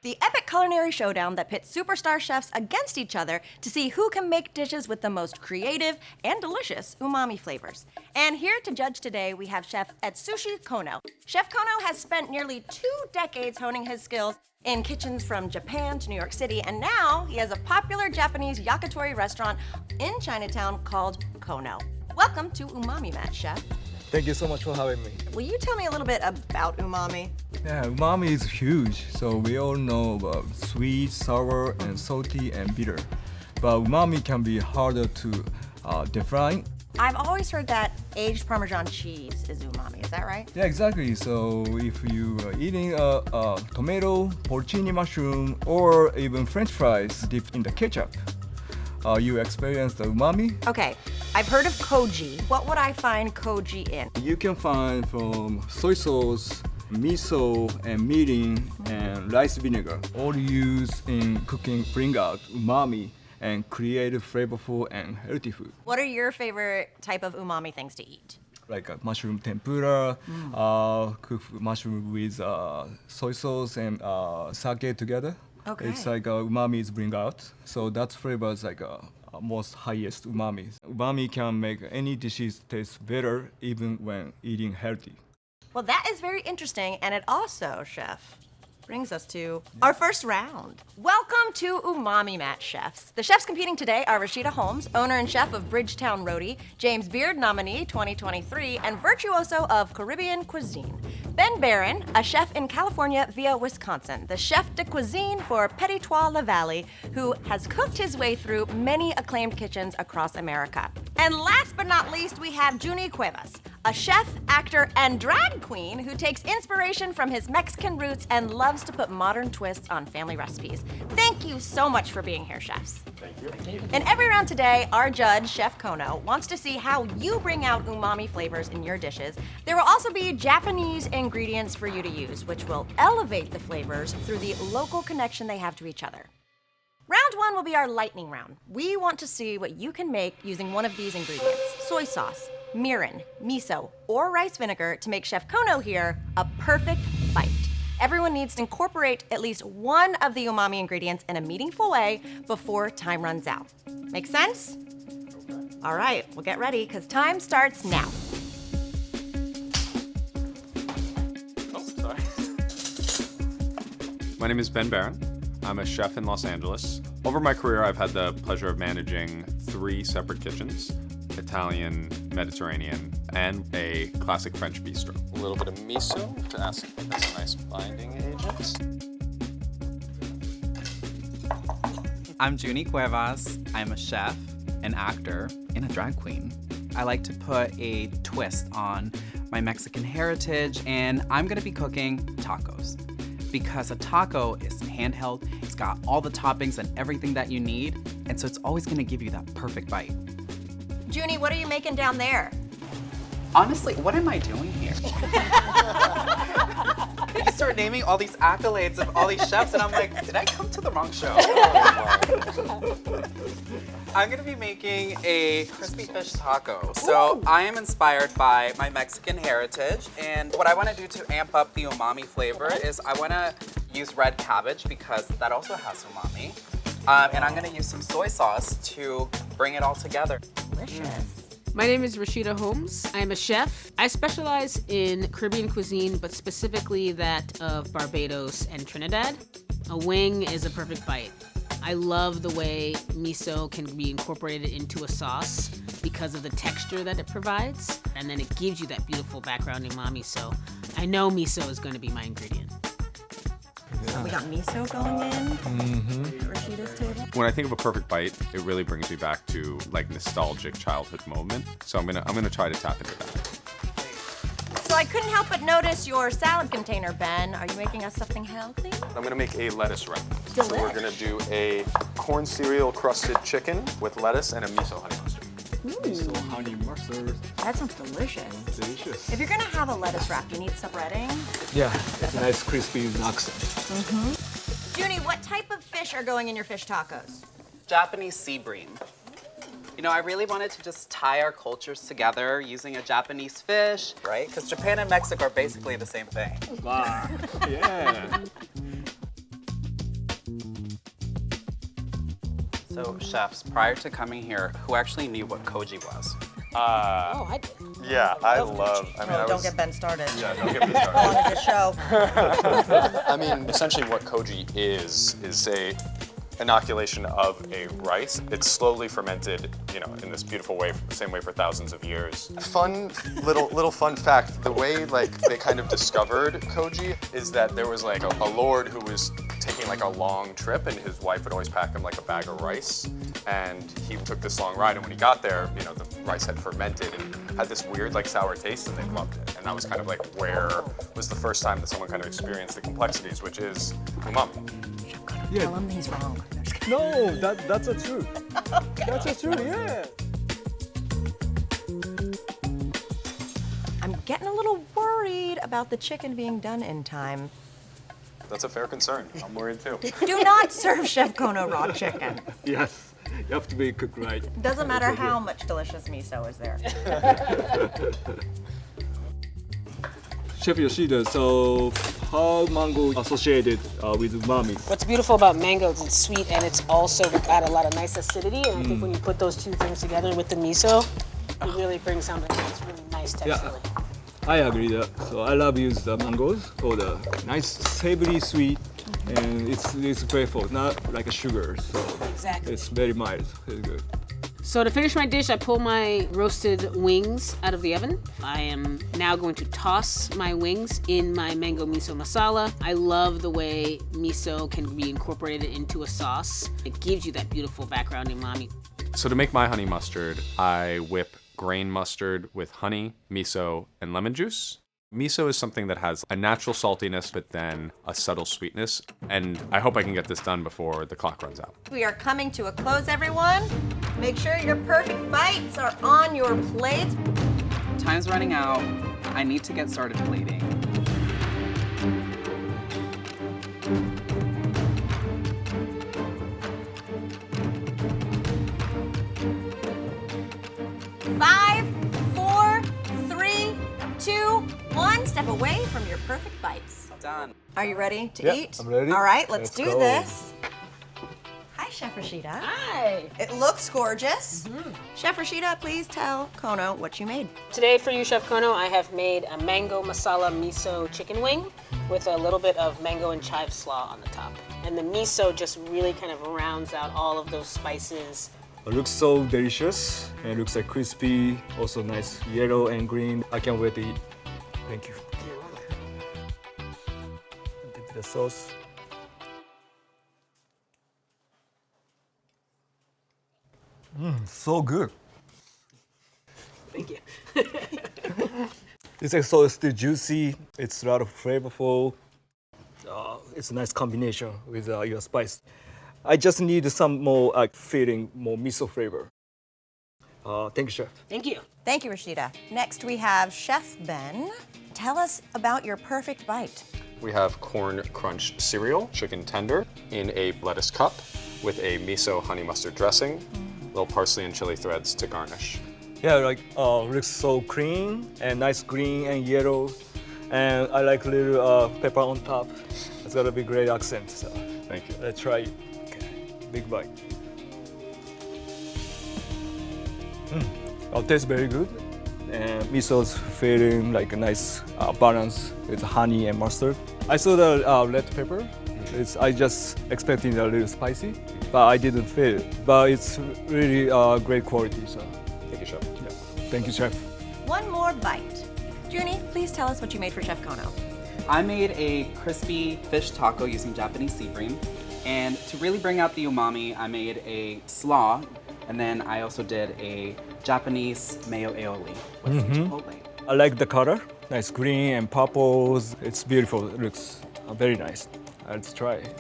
the epic culinary showdown that pits superstar chefs against each other to see who can make dishes with the most creative and delicious umami flavors. And here to judge today, we have Chef Atsushi Kono. Chef Kono has spent nearly 2 decades honing his skills in kitchens from Japan to New York City, and now he has a popular Japanese yakitori restaurant in Chinatown called Kono. Welcome to Umami Mat, Chef. Thank you so much for having me. Will you tell me a little bit about umami? Yeah, umami is huge. So we all know about sweet, sour, and salty and bitter. But umami can be harder to define. I've always heard that aged Parmesan cheese is umami. Is that right? Yeah, exactly. So if you are eating a tomato, porcini mushroom, or even French fries dipped in the ketchup, you experience the umami. Okay, I've heard of koji. What would I find koji in? You can find from soy sauce, miso, and mirin, and rice vinegar. All used in cooking bring out umami and create flavorful and healthy food. What are your favorite type of umami things to eat? Like a mushroom tempura, cooked mushroom with soy sauce and sake together. Okay. It's like umami is bring out. So that flavor is like most highest umami. Umami can make any dishes taste better even when eating healthy. Well, that is very interesting, and it also, Chef, brings us to our first round. Welcome to Umami Mat, chefs. The chefs competing today are Rashida Holmes, owner and chef of Bridgetown Roadie, James Beard nominee 2023, and virtuoso of Caribbean cuisine. Ben Barron, a chef in California via Wisconsin, the chef de cuisine for Petit Trois La Valley, who has cooked his way through many acclaimed kitchens across America. And last but not least, we have Junie Cuevas, a chef, actor, and drag queen who takes inspiration from his Mexican roots and loves to put modern twists on family recipes. Thank you so much for being here, chefs. Thank you. In every round today, our judge, Chef Kono, wants to see how you bring out umami flavors in your dishes. There will also be Japanese ingredients for you to use, which will elevate the flavors through the local connection they have to each other. Round 1 will be our lightning round. We want to see what you can make using one of these ingredients: soy sauce, mirin, miso, or rice vinegar to make Chef Kono here a perfect bite. Everyone needs to incorporate at least one of the umami ingredients in a meaningful way before time runs out. Make sense? All right, well get ready, because time starts now. Oh, sorry. My name is Ben Barron. I'm a chef in Los Angeles. Over my career, I've had the pleasure of managing 3 separate kitchens: Italian, Mediterranean, and a classic French bistro. A little bit of miso to ask as a nice binding agent. I'm Junie Cuevas. I'm a chef, an actor, and a drag queen. I like to put a twist on my Mexican heritage, and I'm gonna be cooking tacos. Because a taco is handheld, it's got all the toppings and everything that you need, and so it's always gonna give you that perfect bite. Junie, what are you making down there? Honestly, what am I doing here? You start naming all these accolades of all these chefs, and I'm like, did I come to the wrong show? I'm gonna be making a crispy fish taco. So I am inspired by my Mexican heritage, and what I wanna do to amp up the umami flavor is I wanna use red cabbage because that also has umami. And I'm gonna use some soy sauce to bring it all together. Delicious. My name is Rashida Holmes. I am a chef. I specialize in Caribbean cuisine, but specifically that of Barbados and Trinidad. A wing is a perfect bite. I love the way miso can be incorporated into a sauce because of the texture that it provides, and then it gives you that beautiful background umami, so I know miso is going to be my ingredient. So we got miso going in at Rashida's table. When I think of a perfect bite, it really brings me back to like nostalgic childhood moment. So I'm gonna try to tap into that. So I couldn't help but notice your salad container, Ben. Are you making us something healthy? I'm gonna make a lettuce wrap. Delish. So we're gonna do a corn cereal crusted chicken with lettuce and a miso honey mustard. So honey mustard. That sounds delicious. Delicious. If you're gonna have a lettuce wrap, you need some breading. Yeah, it's a nice crispy accent. Junie, what type of fish are going in your fish tacos? Japanese sea bream. You know, I really wanted to just tie our cultures together using a Japanese fish, right? Because Japan and Mexico are basically the same thing. Wow. Yeah. So, chefs, prior to coming here, who actually knew what koji was? Oh, I did. Yeah, I love. I mean, Oh, don't get Ben started. Yeah, don't get me How long started. is this show? I mean, essentially, what koji is a inoculation of a rice. It's slowly fermented, you know, in this beautiful way, the same way for thousands of years. Fun little fun fact: the way like they kind of discovered koji is that there was like a lord who was taking like a long trip, and his wife would always pack him like a bag of rice. And he took this long ride, and when he got there, you know, the rice had fermented and had this weird like sour taste, and they loved it. And that was kind of like where was the first time that someone kind of experienced the complexities, which is umami. Yeah. Tell him he's wrong. No, just kidding. No, that's the truth. That's the truth, yeah. I'm getting a little worried about the chicken being done in time. That's a fair concern. I'm worried too. Do not serve Chef Kono raw chicken. Yes, you have to be cooked right. Doesn't matter how much delicious miso is there. Chef Yoshida, so how mango associated with umami? What's beautiful about mango is it's sweet and it's also got a lot of nice acidity. And I think when you put those two things together with the miso, it really brings something that's really nice texturally. I agree that. So I love use the mangoes for the nice savory sweet, and it's flavor, not like a sugar. So Exactly. it's very mild, very good. So to finish my dish, I pull my roasted wings out of the oven. I am now going to toss my wings in my mango miso masala. I love the way miso can be incorporated into a sauce. It gives you that beautiful background umami. So to make my honey mustard, I whip grain mustard with honey, miso, and lemon juice. Miso is something that has a natural saltiness, but then a subtle sweetness. And I hope I can get this done before the clock runs out. We are coming to a close, everyone. Make sure your perfect bites are on your plate. Time's running out. I need to get started plating. Five, four, three, two, one. Step away from your perfect bites. Done. Are you ready to Yeah, eat? I'm ready. All right, let's do go. this. Hi, Chef Rashida. Hi! It looks gorgeous. Chef Rashida, please tell Kono what you made. Today for you, Chef Kono, I have made a mango masala miso chicken wing with a little bit of mango and chive slaw on the top. And the miso just really kind of rounds out all of those spices. It looks so delicious, and it looks like crispy, also nice yellow and green. I can't wait to eat. Thank you. Dip the sauce. So good. Thank you. It's like so still juicy. It's a lot of flavorful. It's a nice combination with your spice. I just need some more feeling, more miso flavor. Thank you, chef. Thank you. Thank you, Rashida. Next, we have Chef Ben. Tell us about your perfect bite. We have corn crunch cereal, chicken tender, in a lettuce cup with a miso honey mustard dressing, little parsley and chili threads to garnish. Yeah, like looks so clean and nice green and yellow, and I like little pepper on top. It's gonna be great accent. So Thank you. let's try it. Okay, big bite. It tastes very good, and miso's feeling like a nice balance with honey and mustard. I saw the red pepper. I just expecting a little spicy, but I didn't feel it. But it's really great quality. So Thank you, Chef. yeah. Thank you, chef. One more bite. Junie, please tell us what you made for Chef Kono. I made a crispy fish taco using Japanese sea bream. And to really bring out the umami, I made a slaw, and then I also did a Japanese mayo aioli with some chipotle. I like the color, nice green and purples. It's beautiful. It looks very nice. Let's try it.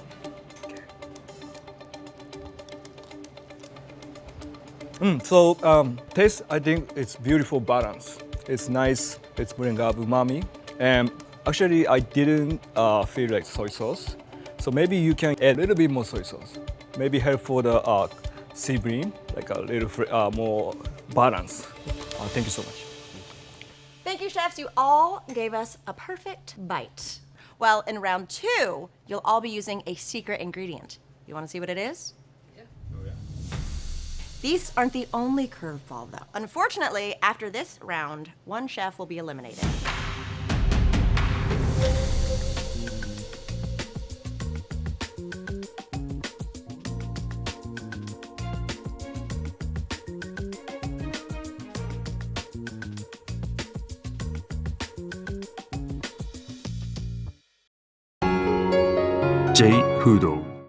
Taste, I think it's beautiful balance. It's nice. It's bring up umami. And actually, I didn't feel like soy sauce. So maybe you can add a little bit more soy sauce. Maybe help for the sea bream, like a little more balance. Thank you so much. Thank you, chefs. You all gave us a perfect bite. Well, in round two, you'll all be using a secret ingredient. You want to see what it is? Oh, yeah. These aren't the only curveball, though. Unfortunately, after this round, one chef will be eliminated. J. Fudo